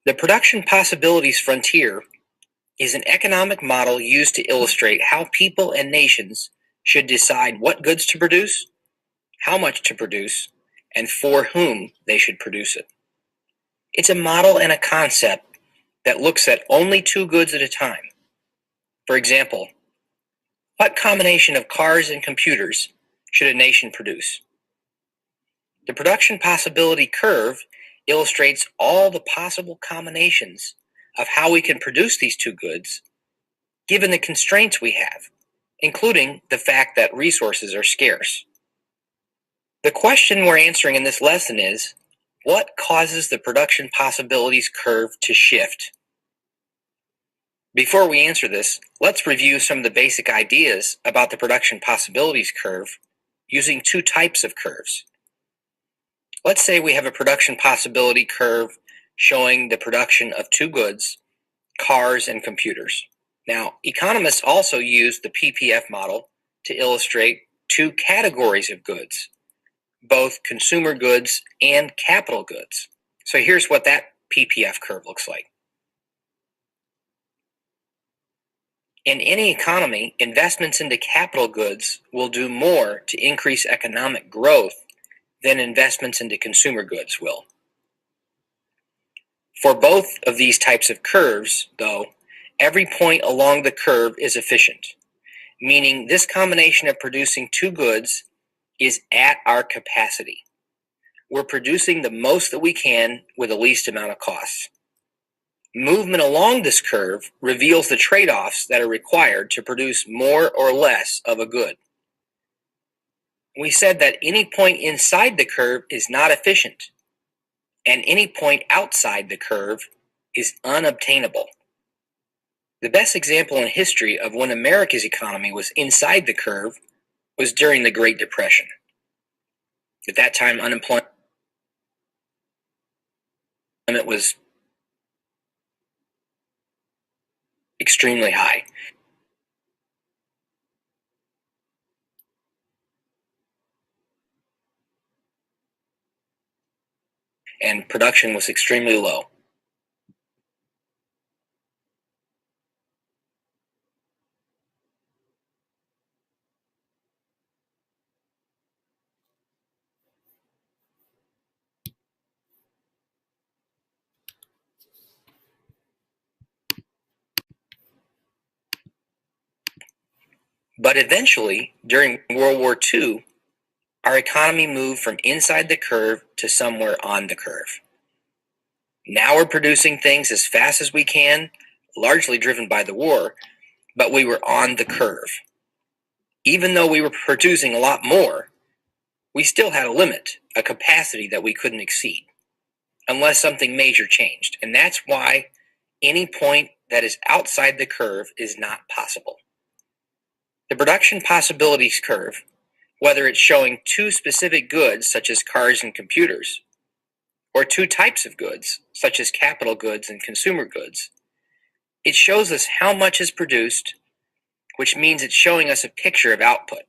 The production possibilities frontier is an economic model used to illustrate how people and nations should decide what goods to produce, how much to produce, and for whom they should produce it. It's a model and a concept that looks at only two goods at a time. For example, what combination of cars and computers should a nation produce? The production possibility curve illustrates all the possible combinations of how we can produce these two goods, given the constraints we have, including the fact that resources are scarce. The question we're answering in this lesson is, what causes the production possibilities curve to shift? Before we answer this, let's review some of the basic ideas about the production possibilities curve using two types of curves. Let's say we have a production possibility curve showing the production of two goods, cars and computers. Now, economists also use the PPF model to illustrate two categories of goods, both consumer goods and capital goods. So here's what that PPF curve looks like. In any economy, investments into capital goods will do more to increase economic growth than investments into consumer goods will. For both of these types of curves, though, every point along the curve is efficient, meaning this combination of producing two goods is at our capacity. We're producing the most that we can with the least amount of costs. Movement along this curve reveals the trade-offs that are required to produce more or less of a good. We said that any point inside the curve is not efficient, and any point outside the curve is unobtainable. The best example in history of when America's economy was inside the curve was during the Great Depression. At that time, unemployment was extremely high. And production was extremely low. But eventually, during World War II, our economy moved from inside the curve to somewhere on the curve. Now we're producing things as fast as we can, largely driven by the war, but we were on the curve. Even though we were producing a lot more, we still had a limit, a capacity that we couldn't exceed, unless something major changed. And that's why any point that is outside the curve is not possible. The production possibilities curve, whether it's showing two specific goods, such as cars and computers, or two types of goods, such as capital goods and consumer goods, it shows us how much is produced, which means it's showing us a picture of output.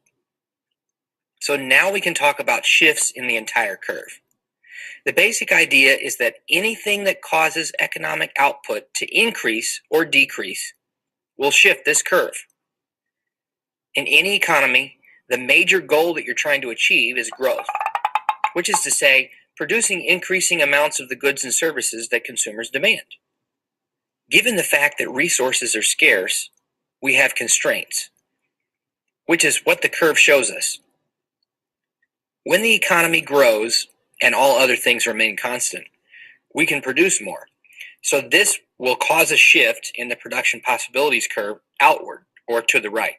So now we can talk about shifts in the entire curve. The basic idea is that anything that causes economic output to increase or decrease will shift this curve. In any economy, the major goal that you're trying to achieve is growth, which is to say, producing increasing amounts of the goods and services that consumers demand. Given the fact that resources are scarce, we have constraints, which is what the curve shows us. When the economy grows and all other things remain constant, we can produce more. So this will cause a shift in the production possibilities curve outward or to the right.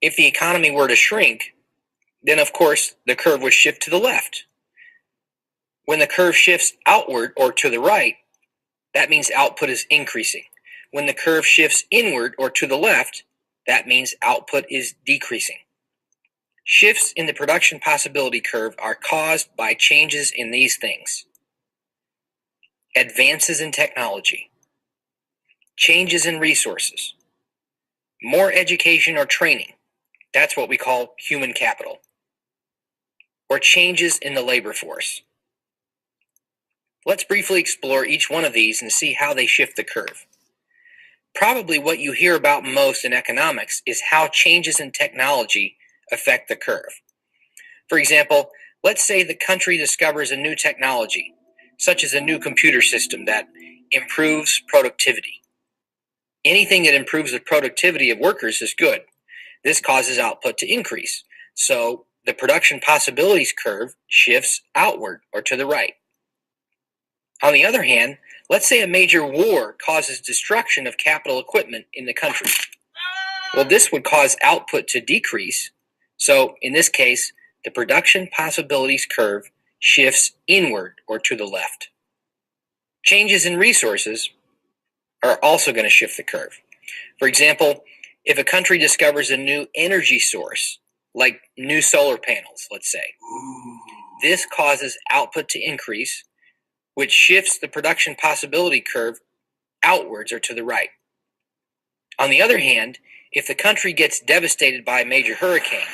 If the economy were to shrink, then of course the curve would shift to the left. When the curve shifts outward or to the right, that means output is increasing. When the curve shifts inward or to the left, that means output is decreasing. Shifts in the production possibility curve are caused by changes in these things: advances in technology, changes in resources, more education or training, that's what we call human capital, or changes in the labor force. Let's briefly explore each one of these and see how they shift the curve. Probably what you hear about most in economics is how changes in technology affect the curve. For example, let's say the country discovers a new technology, such as a new computer system that improves productivity. Anything that improves the productivity of workers is good. This causes output to increase, so the production possibilities curve shifts outward or to the right. On the other hand, let's say a major war causes destruction of capital equipment in the country. Well, this would cause output to decrease, so in this case, the production possibilities curve shifts inward or to the left. Changes in resources are also going to shift the curve. For example, if a country discovers a new energy source, like new solar panels, let's say, this causes output to increase, which shifts the production possibility curve outwards or to the right. On the other hand, if the country gets devastated by a major hurricane,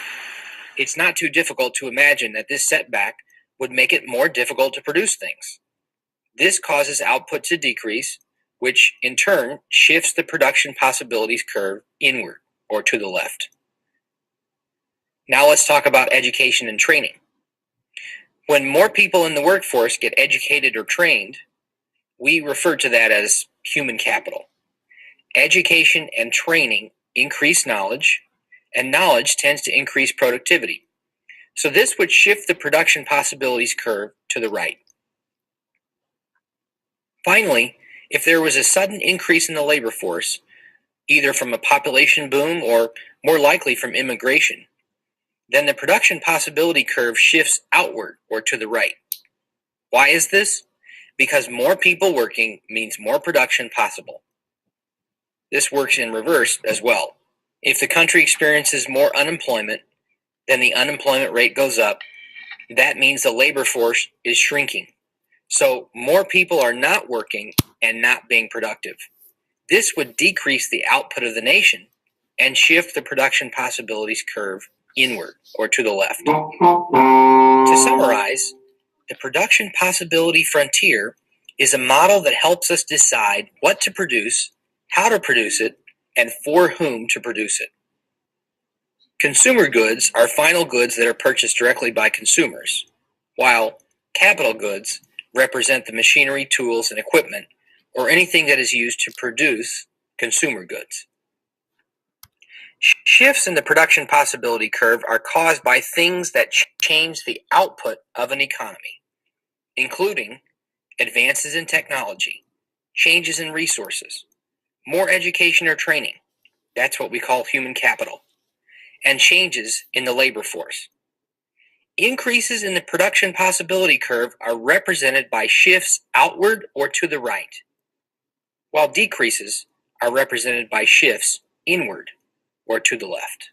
it's not too difficult to imagine that this setback would make it more difficult to produce things. This causes output to decrease, which in turn shifts the production possibilities curve inward or to the left. Now let's talk about education and training. When more people in the workforce get educated or trained, we refer to that as human capital. Education and training increase knowledge, and knowledge tends to increase productivity. So this would shift the production possibilities curve to the right. Finally, if there was a sudden increase in the labor force, either from a population boom or more likely from immigration, then the production possibility curve shifts outward or to the right. Why is this? Because more people working means more production possible. This works in reverse as well. If the country experiences more unemployment, then the unemployment rate goes up. That means the labor force is shrinking. So more people are not working and not being productive. This would decrease the output of the nation and shift the production possibilities curve inward or to the left. To summarize, the production possibility frontier is a model that helps us decide what to produce, how to produce it, and for whom to produce it. Consumer goods are final goods that are purchased directly by consumers, while capital goods represent the machinery, tools, and equipment, or anything that is used to produce consumer goods. Shifts in the production possibility curve are caused by things that change the output of an economy, including advances in technology, changes in resources, more education or training, that's what we call human capital, and changes in the labor force. Increases in the production possibility curve are represented by shifts outward or to the right, while decreases are represented by shifts inward or to the left.